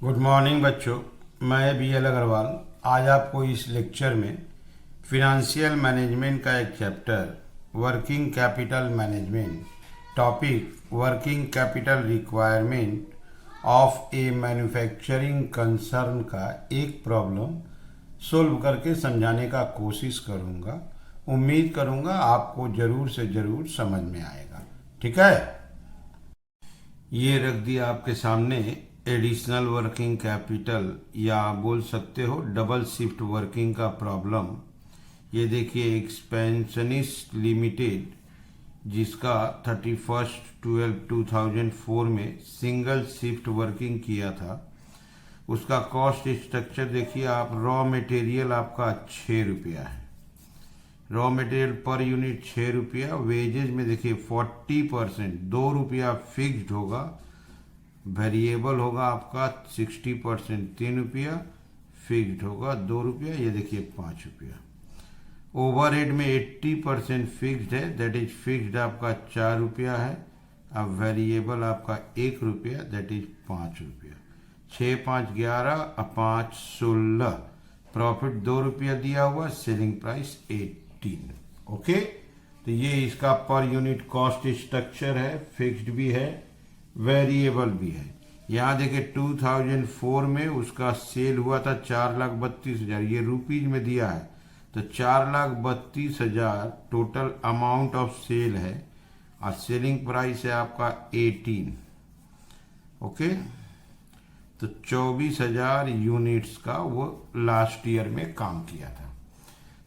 Good morning बच्चों, मैं BL Agarwal आज आपको इस लेक्चर में फिनेंशियल मैनेजमेंट का एक chapter working capital management topic working capital requirement of A manufacturing concern का एक प्रॉब्लम सोल्व करके समझाने का कोशिश करूंगा। उम्मीद करूंगा आपको ज़रूर से ज़रूर समझ में आएगा। ठीक है, ये रख दिया आपके सामने एडिशनल वर्किंग कैपिटल या आप बोल सकते हो डबल शिफ्ट वर्किंग का प्रॉब्लम। ये देखिए एक्सपेंशनिस्ट लिमिटेड जिसका 31/12/2004 में सिंगल शिफ्ट वर्किंग किया था, उसका कॉस्ट स्ट्रक्चर देखिए आप। रॉ मटेरियल आपका 6 रुपया है, रॉ मटेरियल पर यूनिट 6 रुपया। वेजेज में देखिए 40% 2 रुपया फिक्स्ड होगा, वेरिएबल होगा आपका 60% 3 रुपया, फिक्स्ड होगा 2 रुपया, ये देखिए 5 रुपया। ओवरहेड में 80% फिक्स्ड है, दैट इज फिक्स्ड आपका 4 रुपया है। अब वेरिएबल आपका 1 रुपया, दैट इज 5 रुपया। 6 5 11 और 5 16, प्रॉफिट 2 रुपया दिया हुआ, सेलिंग प्राइस 18। ओके, तो ये इसका पर यूनिट कॉस्ट स्ट्रक्चर है, फिक्स्ड भी है, वेरिएबल भी है। यहाँ देखिए 2004 में उसका सेल हुआ था 4,32,000, ये रुपीज में दिया है तो 4,32,000 टोटल अमाउंट ऑफ सेल है और सेलिंग प्राइस है आपका 18। ओके, तो 24,000 यूनिट्स का वो लास्ट ईयर में काम किया था।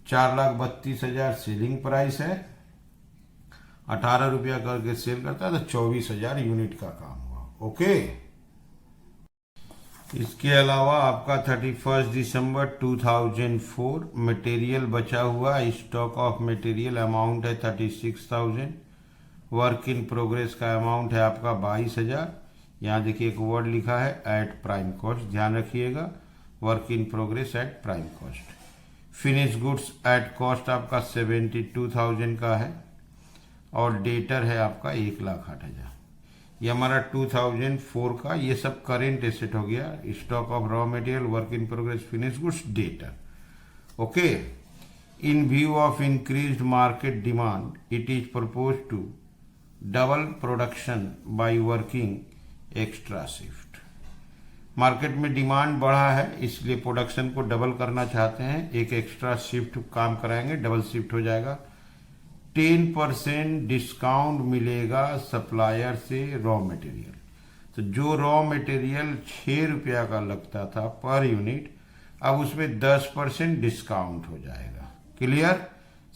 4,32,000 सेलिंग प्राइस है, 18 रुपया करके सेल करता है तो 24,000 यूनिट का काम हुआ। ओके, इसके अलावा आपका 31 दिसंबर 2004 मटेरियल बचा हुआ, स्टॉक ऑफ मटेरियल अमाउंट है 36,000, वर्क इन प्रोग्रेस का अमाउंट है आपका 22,000। यहाँ देखिए एक वर्ड लिखा है एट प्राइम कॉस्ट, ध्यान रखिएगा, work in progress eight prime cost. Finish goods at cost आपका 72,000 का है और डेटर है आपका 1,08,000। ये हमारा 2004 का, ये सब करेंट एसेट हो गया। Stock of raw material, work in progress, finish goods, debtor. Okay, in view of increased market demand it is propose to double production by working extra shift. Market में डिमांड बढ़ा है इसलिए production को double करना चाहते हैं, एक extra shift काम कराएंगे, डबल शिफ्ट हो जाएगा। 10% डिस्काउंट मिलेगा सप्लायर से रॉ मटेरियल। तो जो रॉ मटेरियल 6 रुपया का लगता था पर यूनिट, अब उसमें 10% डिस्काउंट हो जाएगा। क्लियर?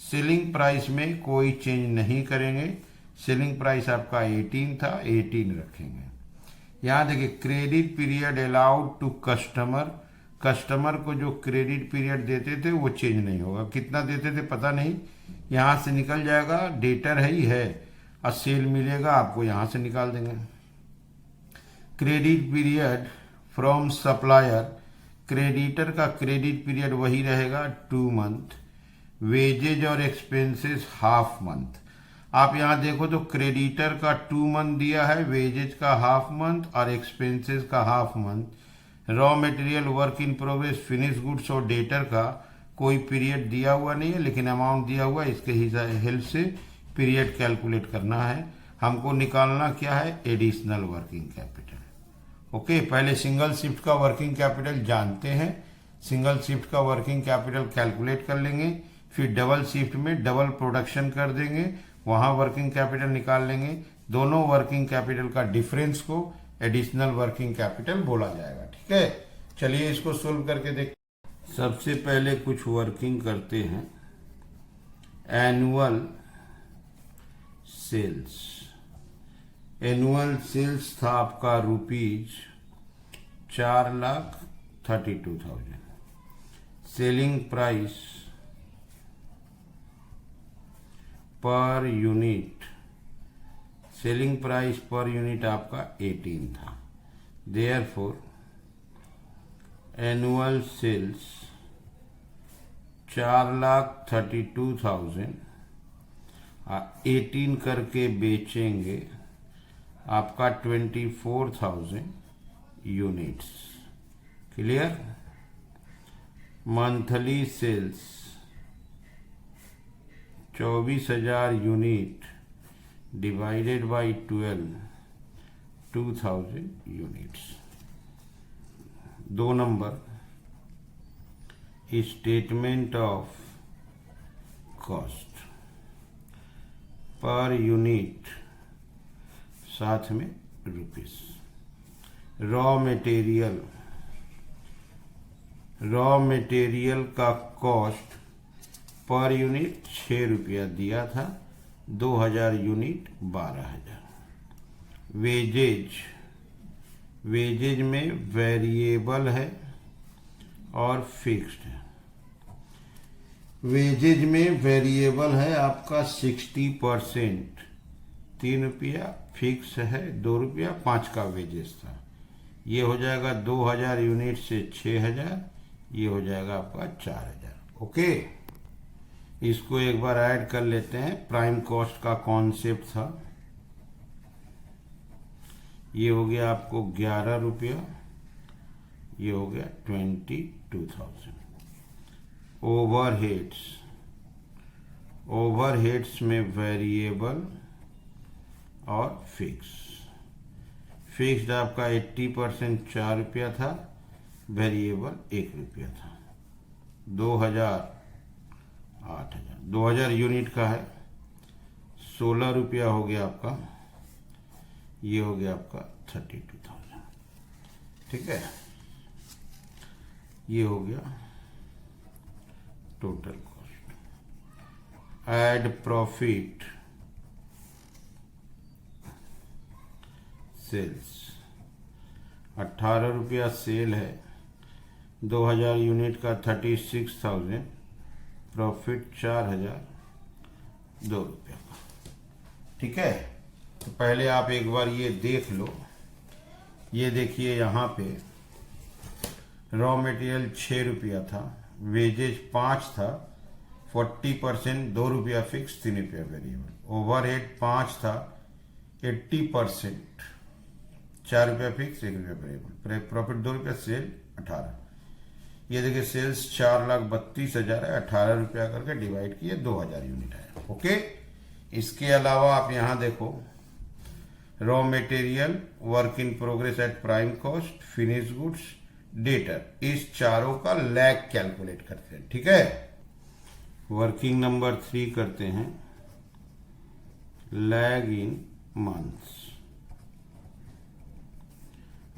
सेलिंग प्राइस में कोई चेंज नहीं करेंगे, सेलिंग प्राइस आपका 18 था, 18 रखेंगे। यहाँ देखिए credit period allowed to customer, customer को जो क्रेडिट पीरियड देते थे वो चेंज नहीं होगा। कितना देते थे पता नहीं, यहाँ से निकल जाएगा, डेटर है ही है और सेल मिलेगा आपको, यहाँ से निकाल देंगे। Credit period from supplier, creditor का क्रेडिट पीरियड वही रहेगा 2 मंथ। वेजेज और एक्सपेंसेस हाफ मंथ। आप यहाँ देखो तो क्रेडिटर का 2 मंथ दिया है, वेजेज का हाफ मंथ और एक्सपेंसेस का half month. Raw material, work in progress, finish goods और डेटर का कोई पीरियड दिया हुआ नहीं है, लेकिन अमाउंट दिया हुआ है, इसके हेल्प से पीरियड कैलकुलेट करना है। हमको निकालना क्या है, एडिशनल वर्किंग कैपिटल। ओके, पहले सिंगल शिफ्ट का वर्किंग कैपिटल जानते हैं, सिंगल शिफ्ट का वर्किंग कैपिटल कैलकुलेट कर लेंगे, फिर डबल शिफ्ट में डबल प्रोडक्शन कर देंगे, वहां वर्किंग कैपिटल निकाल लेंगे। दोनों वर्किंग कैपिटल का डिफरेंस को एडिशनल वर्किंग कैपिटल बोला जाएगा। ठीक है, चलिए इसको सोल्व करके देखते। सबसे पहले कुछ वर्किंग करते हैं। एनुअल सेल्स, एनुअल सेल्स था आपका rupees 4,32,000। Selling price per unit, selling price per unit आपका 18 था। देयरफॉर एनुअल सेल्स 4,32,000 18 करके बेचेंगे आपका 24,000 units. Clear. Monthly sales 24,000 unit divided by 12, 2,000 units. 2 number, statement of cost per unit साथ में रुपीस। रॉ मटेरियल का कॉस्ट पर यूनिट 6 रुपया दिया था, 2,000 यूनिट 12,000। वेजेज में वेरिएबल है और फिक्स्ड है। वेजेज में वेरिएबल है आपका 60%, 3 रुपया, फिक्स है 2 रुपया, 5 का वेजेस था। ये हो जाएगा 2,000 यूनिट से 6,000, ये हो जाएगा आपका 4,000। ओके, इसको एक बार ऐड कर लेते हैं। प्राइम कॉस्ट का कॉन्सेप्ट था, ये हो गया आपको 11 रुपया, ये हो गया 22,000। ओवरहेड्स में वेरिएबल और फिक्स्ड आपका 80% 4 रुपया था, वेरिएबल 1 रुपया था। 2,000 8,000, 2,000 यूनिट का है, 16 रुपया हो गया आपका, ये हो गया आपका 32,000। ठीक है, ये हो गया total cost. Add profit sales, 18 रुपया सेल है, 2,000 यूनिट का 36,000, प्रॉफिट 4,000, 2 रुपया का। ठीक है, तो पहले आप एक बार ये देख लो। ये देखिए यहाँ पे रॉ मटेरियल 6 रुपया था, वेजेज 5 था, 40% 2 रुपया फिक्स, 3 रुपया वेरिएबल। ओवरहेड 5 था, 80% 4 रुपया फिक्स, 1 रुपया वेरिएबल। प्रॉफिट 2 रुपया, सेल 18। ये देखिए सेल्स 4,32,000 है, 18 रुपया करके डिवाइड किए, 2,000 यूनिट है। ओके, इसके अलावा आप यहाँ देखो, raw material, work in progress eight prime cost, finish goods, debtor, इस चारों का लैग कैलकुलेट करते हैं। ठीक है, वर्किंग नंबर 3 करते हैं, lag in months.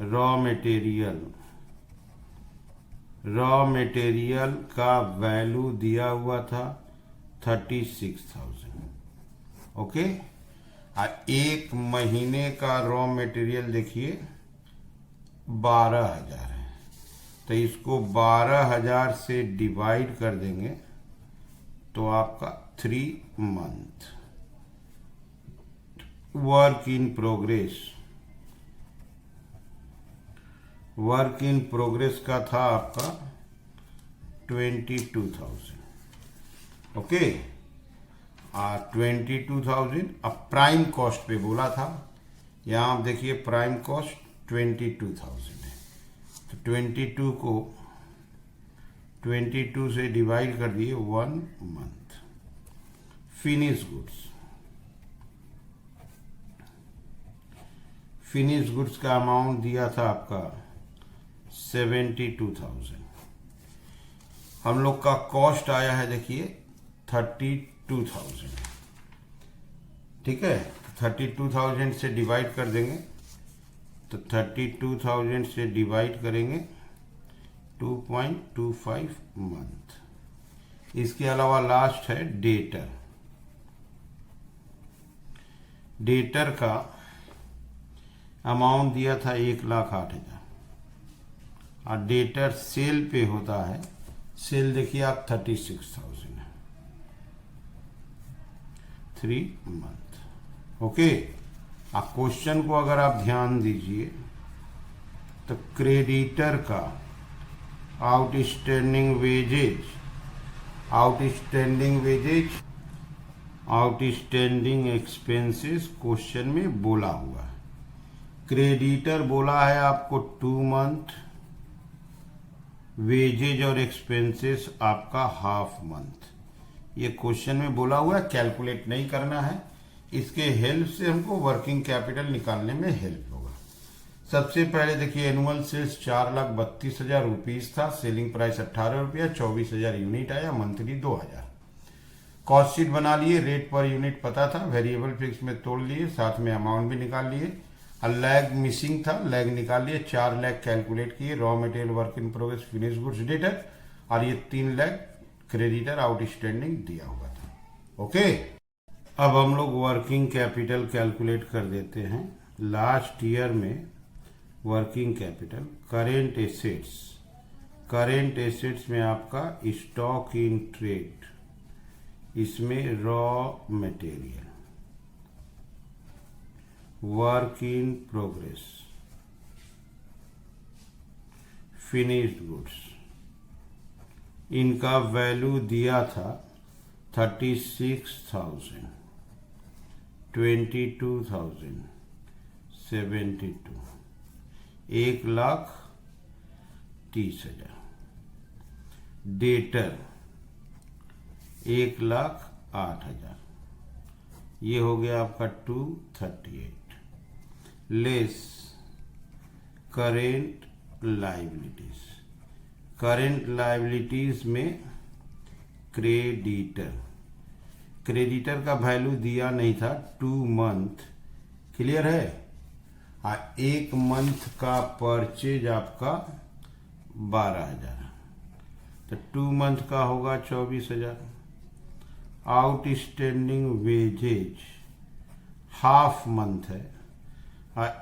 Raw material का वैल्यू दिया हुआ था 36,000। ओके, एक महीने का रॉ मटेरियल देखिए 12,000 है, तो इसको 12,000 से डिवाइड कर देंगे तो आपका 3 मंथ। वर्क इन प्रोग्रेस का था आपका 22,000। ओके, 22,000 अब प्राइम कॉस्ट पे बोला था, यहाँ आप देखिए प्राइम कॉस्ट 22,000 है, तो 22 को 22 से डिवाइड कर दिए 1 मंथ। फिनिश गुड्स का अमाउंट दिया था आपका 72,000। हम लोग का कॉस्ट आया है देखिए 32,000। ठीक है, 32,000 से डिवाइड कर देंगे, तो 32,000 से डिवाइड करेंगे 2.25 मंथ। इसके अलावा लास्ट है डेटर का अमाउंट दिया था 1,08,000 और डेटर सेल पे होता है, सेल देखिए आप 36,000 है, 3 मंथ। ओके, आप क्वेश्चन को अगर आप ध्यान दीजिए तो क्रेडिटर का आउटस्टैंडिंग एक्सपेंसेस क्वेश्चन में बोला हुआ है। क्रेडिटर बोला है आपको 2 मंथ, वेजेज और एक्सपेंसेस आपका हाफ मंथ। ये क्वेश्चन में बोला हुआ है, कैलकुलेट नहीं करना है, इसके हेल्प से हमको वर्किंग कैपिटल निकालने में हेल्प होगा। सबसे पहले देखिए, एनुअल सेल्स 4,32,000 रुपीज था, सेलिंग प्राइस 18 रुपया, 24,000 यूनिट आया, मंथली 2,000। कॉस्ट शीट बना लिए, रेट पर यूनिट पता था, वेरिएबल फिक्स में तोड़ लिए, साथ में अमाउंट भी निकाल लिए। लैग मिसिंग था, लैग निकाल लिए, 4 लैग कैलकुलेट किए, raw material, work in progress, finish goods, debtor, और ये 3 लैग क्रेडिटर आउटस्टैंडिंग दिया हुआ था। ओके, अब हम लोग वर्किंग कैपिटल कैलकुलेट कर देते हैं। लास्ट ईयर में वर्किंग कैपिटल, करेंट एसेट्स में आपका स्टॉक इन ट्रेड, इसमें raw material, work in progress, finished goods, इनका वैल्यू दिया था 36,000, 22,000, 72, 1,30,000। डेटर 1,08,000, ये हो गया आपका 238, लेस करेंट लाइबिलिटीज में क्रेडिटर का वैल्यू दिया नहीं था, 2 मंथ, क्लियर है। एक मंथ का परचेज आपका 12,000, तो 2 मंथ का होगा 24,000। आउटस्टैंडिंग वेजेज हाफ मंथ है,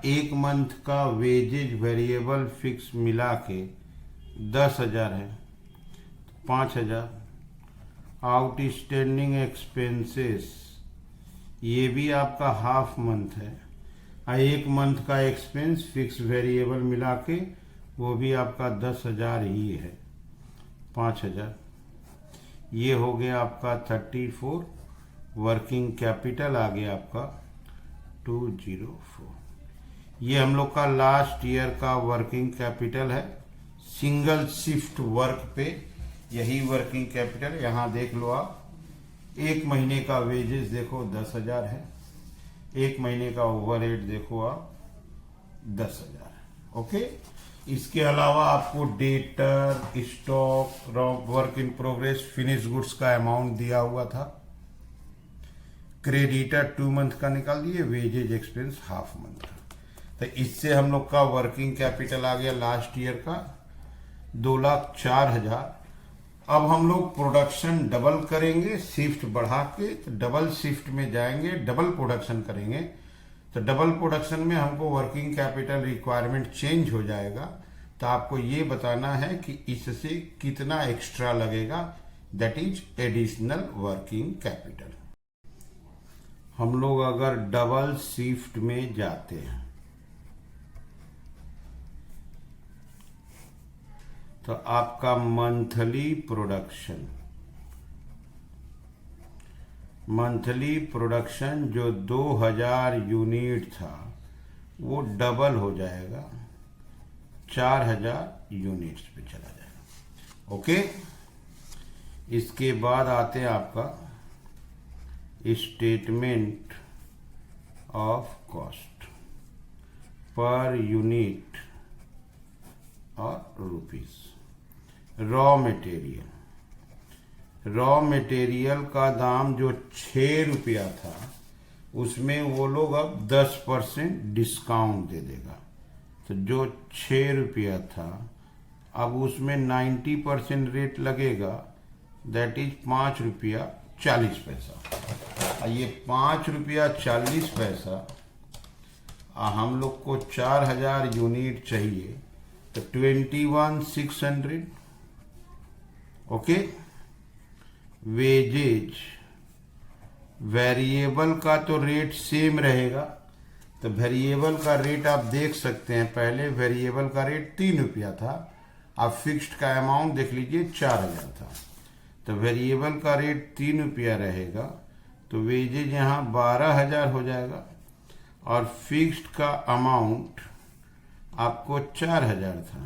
एक मंथ का वेजेज वेरिएबल फिक्स मिला के 10,000 है, 5,000। आउटस्टैंडिंग एक्सपेंसेस, ये भी आपका हाफ मंथ है, एक मंथ का एक्सपेंस फिक्स वेरिएबल मिला के वो भी आपका 10,000 ही है, 5,000। ये हो गया आपका 34। वर्किंग कैपिटल आ गया आपका 204। ये हम लोग का लास्ट ईयर का वर्किंग कैपिटल है, सिंगल शिफ्ट वर्क पे यही वर्किंग कैपिटल। यहाँ देख लो आप, एक महीने का वेजेस देखो 10,000 है, एक महीने का ओवरहेड देखो आप 10,000। ओके, इसके अलावा आपको debtor, stock, work in progress, finish goods का अमाउंट दिया हुआ था। क्रेडिटर 2 मंथ का निकाल दिए, वेजेज एक्सपेंस हाफ मंथ का। तो इससे हम लोग का वर्किंग कैपिटल आ गया लास्ट ईयर का 2,04,000। अब हम लोग प्रोडक्शन डबल करेंगे, शिफ्ट बढ़ा के, तो डबल शिफ्ट में जाएंगे, डबल प्रोडक्शन करेंगे। तो डबल प्रोडक्शन में हमको वर्किंग कैपिटल रिक्वायरमेंट चेंज हो जाएगा। तो आपको ये बताना है कि इससे कितना एक्स्ट्रा लगेगा, that is additional working capital. हम लोग अगर डबल शिफ्ट में जाते हैं तो आपका मंथली प्रोडक्शन जो 2,000 यूनिट था वो डबल हो जाएगा, 4,000 यूनिट्स पे चला जाएगा। ओके, इसके बाद आते हैं आपका statement of cost per unit और रुपीस। रॉ मटेरियल का दाम जो 6 रुपया था, उसमें वो लोग अब 10% डिस्काउंट दे देगा। तो जो 6 रुपया था, अब उसमें 90% रेट लगेगा, दैट इज 5 रुपया 40 पैसा। ये 5 रुपया 40 पैसा, हम लोग को 4,000 यूनिट चाहिए, तो 21,600। ओके, वेजेज वेरिएबल का तो रेट सेम रहेगा, तो वेरिएबल का रेट आप देख सकते हैं। पहले वेरिएबल का रेट 3 रुपया था, आप फिक्स्ड का अमाउंट देख लीजिए 4,000 था, तो वेरिएबल का रेट 3 रुपया रहेगा, तो वेजेज यहाँ 12,000 हो जाएगा, और फिक्स्ड का अमाउंट आपको 4,000 था,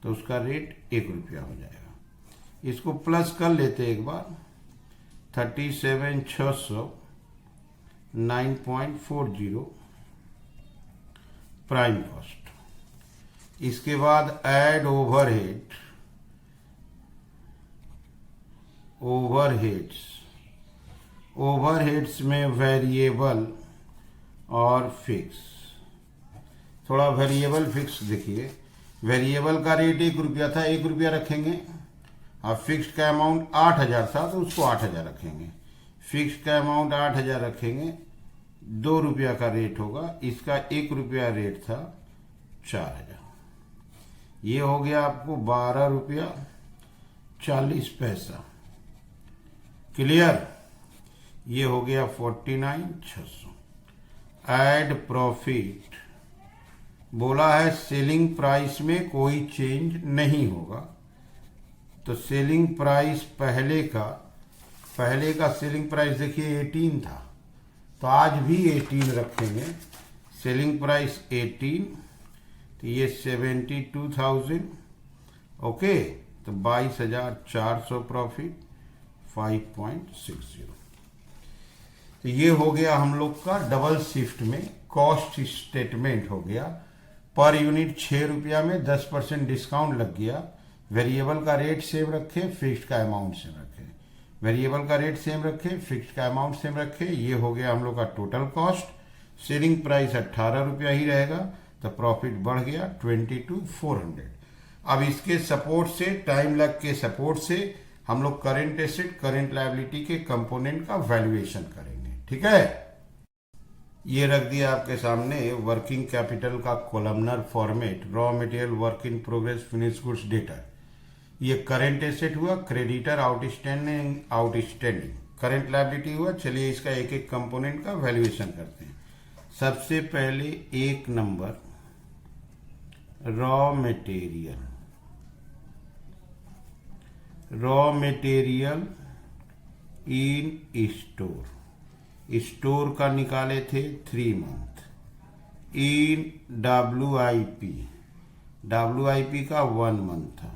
तो उसका रेट 1 रुपया हो जाएगा। इसको प्लस कर लेते एक बार, 37,600 9.40 प्राइम कॉस्ट। इसके बाद ऐड ओवरहेड्स में वेरिएबल और फिक्स। थोड़ा वेरिएबल फिक्स देखिए, वेरिएबल का रेट 1 रुपया था, 1 रुपया रखेंगे। अब फिक्स का अमाउंट 8,000 था तो उसको 8,000 रखेंगे। फिक्स का अमाउंट 8,000 रखेंगे, 2 रुपया का रेट होगा। इसका 1 रुपया रेट था, 4,000। ये हो गया आपको 12 रुपया 40 पैसा। क्लियर? ये हो गया 49,600। ऐड प्रॉफिट, बोला है सेलिंग प्राइस में कोई चेंज नहीं होगा, तो सेलिंग प्राइस पहले का सेलिंग प्राइस देखिए 18 था, तो आज भी 18 रखेंगे। सेलिंग प्राइस 18, तो ये 72,000। ओके, तो 22,400 प्रॉफिट, 5.60। तो ये हो गया हम लोग का डबल शिफ्ट में कॉस्ट स्टेटमेंट हो गया। पर यूनिट 6 रुपया में 10% डिस्काउंट लग गया। वेरिएबल का रेट सेम रखे, फिक्स्ड का अमाउंट सेम रखे। वेरिएबल का रेट सेम रखे, फिक्स्ड का अमाउंट सेम रखे। ये हो गया हम लोग का टोटल कॉस्ट। सेलिंग प्राइस 18 रुपया ही रहेगा, तो प्रॉफिट बढ़ गया 22,400। अब इसके सपोर्ट से, टाइम लैग के सपोर्ट से हम लोग करेंट एसेट, करेंट लायबिलिटी के कंपोनेंट का वैल्यूएशन करेंगे। ठीक है, ये रख दिया आपके सामने वर्किंग कैपिटल का columnar format, raw material, work in progress, finish goods, debtor. ये करेंट एसेट हुआ, क्रेडिटर, आउटस्टैंडिंग, करेंट लायबिलिटी हुआ। चलिए इसका एक एक कंपोनेंट का वैल्यूएशन करते हैं। सबसे पहले 1 number raw material in store. Store का निकाले थे 3 मंथ। इन WIP का 1 मंथ था।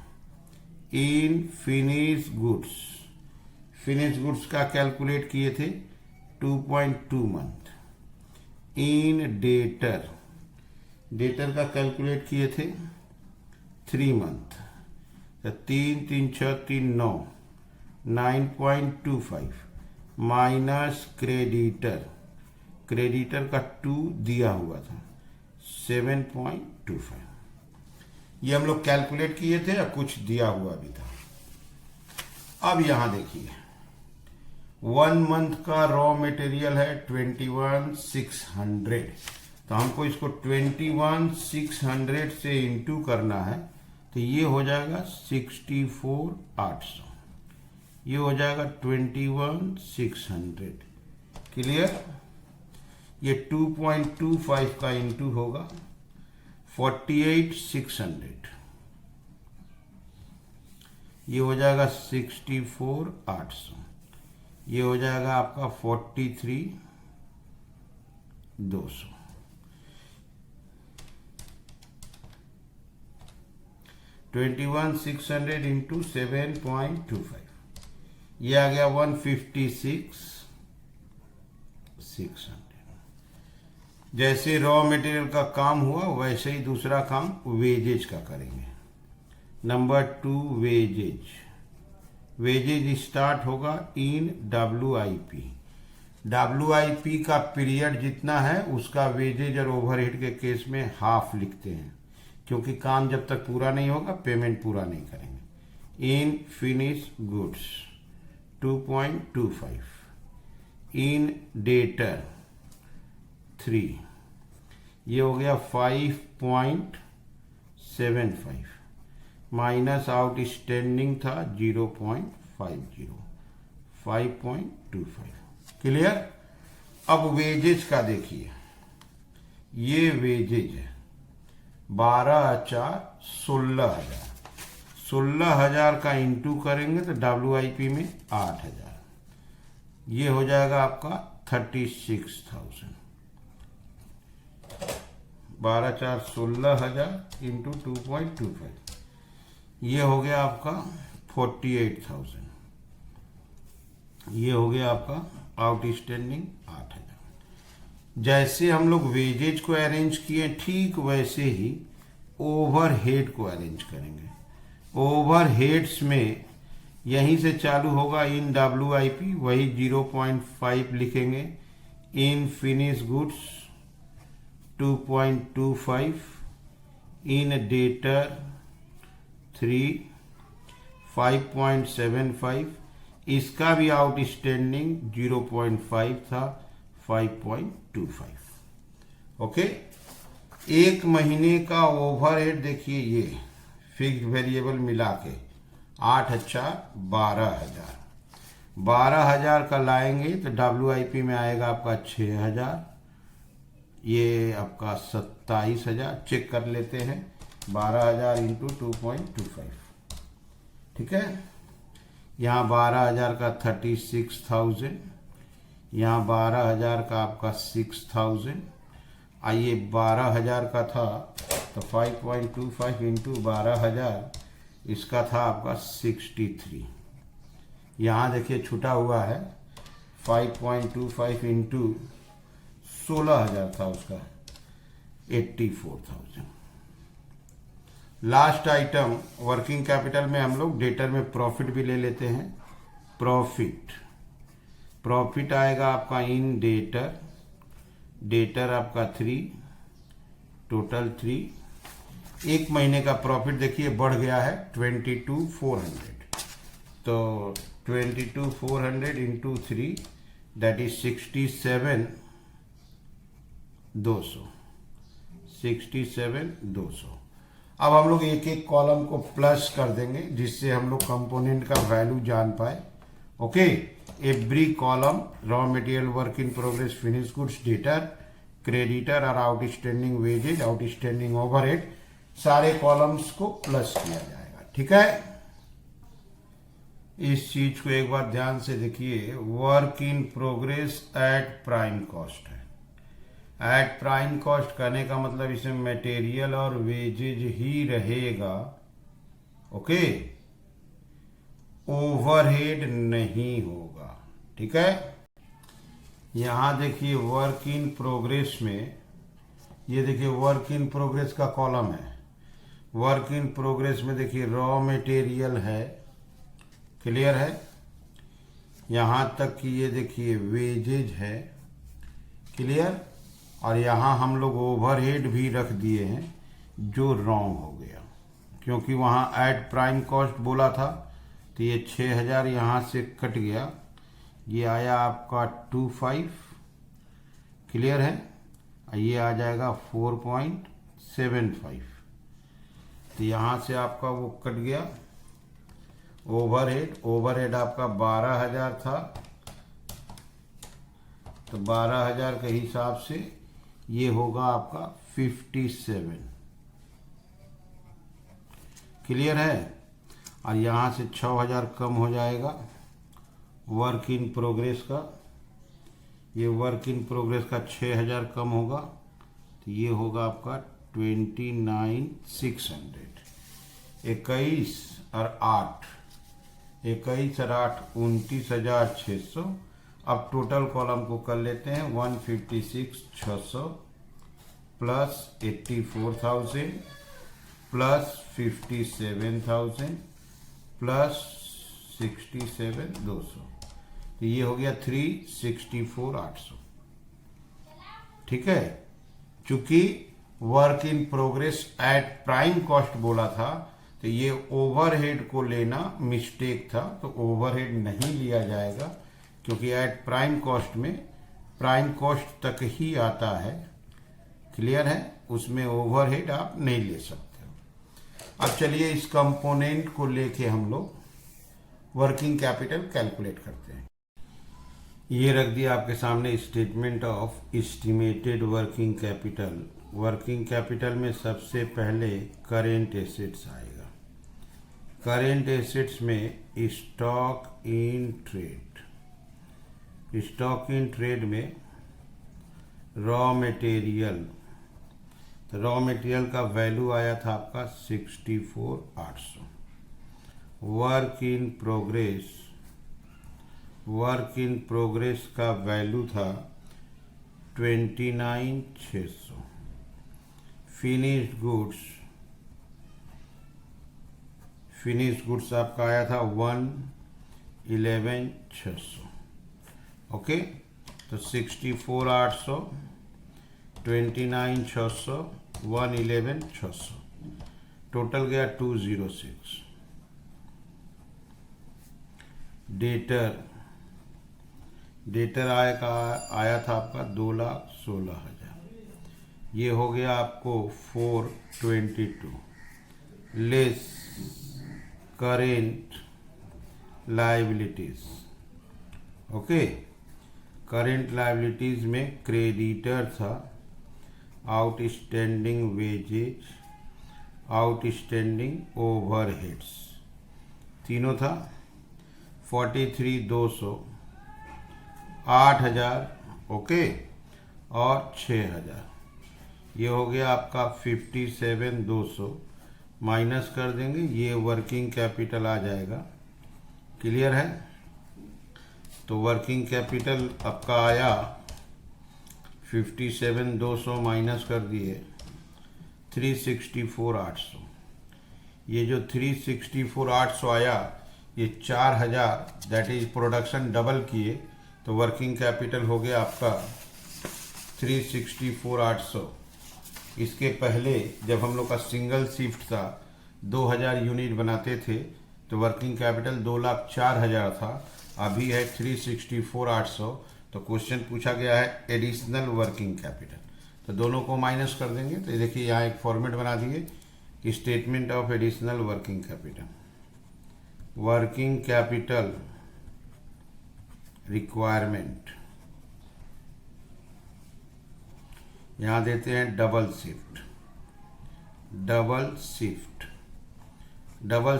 इन फिनिश गुड्स का कैलकुलेट किए थे 2.2 मंथ। इन डेटर का कैलकुलेट किए थे 3 मंथ। तो 3 3 6 3 9, 9.25 माइनस क्रेडिटर का 2 दिया हुआ था, 7.25। ये हम लोग कैलकुलेट किए थे और कुछ दिया हुआ भी था। अब यहां देखिए 1 मंथ का रॉ मटेरियल है 21,600, तो हमको इसको 21,600 से इंटू करना है, तो ये हो जाएगा 64,800। ये हो जाएगा 21,600। क्लियर? ये 2.25 का इंटू होगा 48,600। ये हो जाएगा 64,800। ये हो जाएगा आपका 43,200। $21,600 इंटू 7.25, ये आ गया 156,600। जैसे रॉ मटेरियल का काम हुआ वैसे ही दूसरा काम वेजेज का करेंगे। नंबर 2 वेजेज स्टार्ट होगा इन WIP का पीरियड जितना है उसका वेजेज और ओवरहेड के केस में हाफ लिखते हैं, क्योंकि काम जब तक पूरा नहीं होगा पेमेंट पूरा नहीं करेंगे। इन फिनिश गुड्स 2.25, इन डेटर 3, ये हो गया 5.75 माइनस आउटस्टैंडिंग था 0.50, 5.25। क्लियर? अब वेजेज का देखिए, ये वेजेज है 12,16,000। 16,000 का इंटू करेंगे तो WIP में 8,000, ये हो जाएगा आपका 36,000। 12,4 16,000 इंटू 2.25, ये हो गया आपका 48,000, ये हो गया आपका आउटस्टैंडिंग 8,000। जैसे हम लोग वेजेज को अरेंज किए ठीक वैसे ही ओवरहेड को अरेंज करेंगे। ओवरहेड्स में यहीं से चालू होगा इन WIP, वही 0.5 लिखेंगे। इन फिनिश गुड्स 2.25, इन डेटर 3 5.75, इसका भी आउटस्टैंडिंग 0.5 था 5.25। ओके, एक महीने का ओवरहेड देखिए, ये फिक्स्ड वेरिएबल मिला के 8 अच्छा 12,000। 12,000 का लाएंगे तो WIP में आएगा आपका 6,000, ये आपका 27,000। चेक कर लेते हैं, 12,000 इंटू 2.25, ठीक है। यहाँ 12,000 का 36,000, यहाँ 12,000 का आपका 6,000। आइए 12,000 का था तो 5.25 इंटू 12,000, इसका था आपका 63। यहाँ देखिए छूटा हुआ है 5.25 इंटू 16,000 था उसका 84,000। लास्ट आइटम वर्किंग कैपिटल में हम लोग डेटर में प्रॉफिट भी ले लेते हैं। प्रॉफिट आएगा आपका इन डेटर, डेटर आपका 3, टोटल 3। एक महीने का प्रॉफिट देखिए बढ़ गया है 22,400, तो 22,400 इंटू 3 दैट इज 67,200। अब हम लोग एक एक कॉलम को प्लस कर देंगे जिससे हम लोग कंपोनेंट का वैल्यू जान पाए। Okay, every column raw material, work in progress, finish goods, debtor, creditor और आउटस्टैंडिंग वेजेज, आउटस्टैंडिंग ओवरहेड, सारे कॉलम्स को प्लस किया जाएगा। ठीक है, इस चीज को एक बार ध्यान से देखिए। Work in progress eight prime cost है। एट प्राइम कॉस्ट करने का मतलब इसमें मटेरियल और वेजेज ही रहेगा। ओके, ओवरहेड नहीं होगा। ठीक है, यहां देखिए वर्क इन प्रोग्रेस में, ये देखिए वर्क इन प्रोग्रेस का कॉलम है। वर्क इन प्रोग्रेस में देखिए रॉ मटेरियल है, क्लियर है। यहां तक कि ये देखिए वेजेज है, क्लियर। और यहां हम लोग ओवरहेड भी रख दिए हैं जो रॉन्ग हो गया, क्योंकि वहां एट प्राइम कॉस्ट बोला था तो ये 6,000 यहां से कट गया, ये आया आपका 25, क्लियर है। ये आ जाएगा 4.75, तो यहां से आपका वो कट गया। ओवरहेड आपका 12,000 था, तो 12,000 के हिसाब से ये होगा आपका 57, क्लियर है। और यहां से 6,000 कम हो जाएगा वर्क इन प्रोग्रेस का, ये वर्क इन प्रोग्रेस का 6,000 कम होगा, तो ये होगा आपका 29,600। 21 और 8, 29,600। अब टोटल कॉलम को कर लेते हैं 156,600 प्लस 84,000 प्लस 57,000 प्लस 67,200, तो ये हो गया 364,800। ठीक है, चूंकि work in progress eight prime cost बोला था तो ये ओवरहेड को लेना मिस्टेक था, तो ओवरहेड नहीं लिया जाएगा, क्योंकि एट प्राइम कॉस्ट में प्राइम कॉस्ट तक ही आता है, क्लियर है। उसमें ओवरहेड आप नहीं ले सकते हो। अब चलिए इस कंपोनेंट को लेके हम लोग वर्किंग कैपिटल कैलकुलेट करते हैं। ये रख दिया आपके सामने statement of estimated working capital. Working capital में सबसे पहले करेंट एसेट्स आएगा। करेंट एसेट्स में stock in trade, stock in trade में रॉ मटेरियल, तो रॉ मटेरियल का वैल्यू आया था आपका 64,800। वर्क इन प्रोग्रेस का वैल्यू था 29,600। फिनिश्ड गुड्स आपका आया था 111,600। ओके, तो 64,800, 29,600, 111,600, टोटल गया 206। डेटर आया था आपका 2,16,000। ये हो गया आपको 422 less current liabilities. Okay, current liabilities में क्रेडिटर था, आउटस्टैंडिंग वेजेज, आउटस्टैंडिंग ओवरहेड्स, तीनों था। 43,200, 8,000, ओके, और 6,000। ये हो गया आपका 57,200। माइनस कर देंगे, ये वर्किंग कैपिटल आ जाएगा। क्लियर है? तो वर्किंग कैपिटल आपका आया 57,200 माइनस कर दिए 364,800। ये जो 364,800 आया, ये 4,000 दैट इज प्रोडक्शन डबल किए, तो वर्किंग कैपिटल हो गया आपका 364,800। इसके पहले जब हम लोग का सिंगल शिफ्ट था, 2,000 यूनिट बनाते थे, तो वर्किंग कैपिटल 2,04,000 था। अभी है 364,800। तो क्वेश्चन पूछा गया है एडिशनल वर्किंग कैपिटल, तो दोनों को माइनस कर देंगे। तो देखिए यहाँ एक फॉर्मेट बना दिए कि statement of additional working capital, working capital requirement, यहाँ देते हैं डबल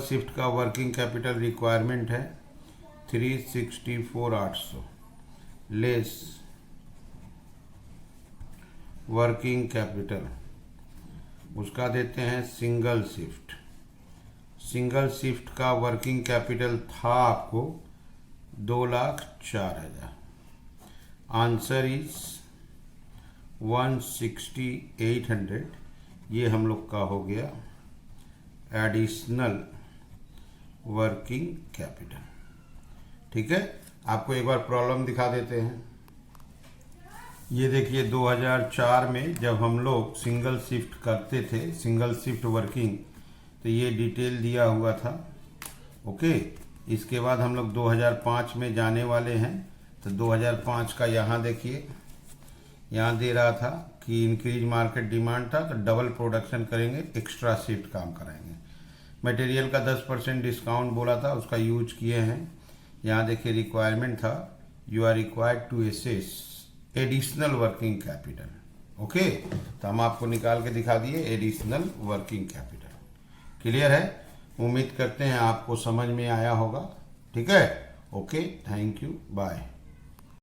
शिफ्ट का वर्किंग कैपिटल रिक्वायरमेंट है 364,800 लेस वर्किंग कैपिटल, उसका देते हैं सिंगल शिफ्ट का वर्किंग कैपिटल था आपको 2,04,000। Answer is 16800। ये हम लोग का हो गया एडिशनल वर्किंग कैपिटल। ठीक है, आपको एक बार प्रॉब्लम दिखा देते हैं। ये देखिए 2004 में जब हम लोग सिंगल शिफ्ट करते थे, सिंगल शिफ्ट वर्किंग, तो ये डिटेल दिया हुआ था। ओके, इसके बाद हम लोग 2005 में जाने वाले हैं। तो 2005 का यहाँ देखिए, यहाँ दे रहा था कि इंक्रीज मार्केट डिमांड था, तो डबल प्रोडक्शन करेंगे, एक्स्ट्रा शिफ्ट काम कराएंगे। मटेरियल का 10% डिस्काउंट बोला था, उसका यूज किए हैं। यहाँ देखिए रिक्वायरमेंट था, you are required to assess additional working capital. Okay, तो हम आपको निकाल के दिखा दिए एडिशनल वर्किंग कैपिटल। क्लियर है? उम्मीद करते हैं आपको समझ में आया होगा। ठीक है, ओके, थैंक यू, बाय।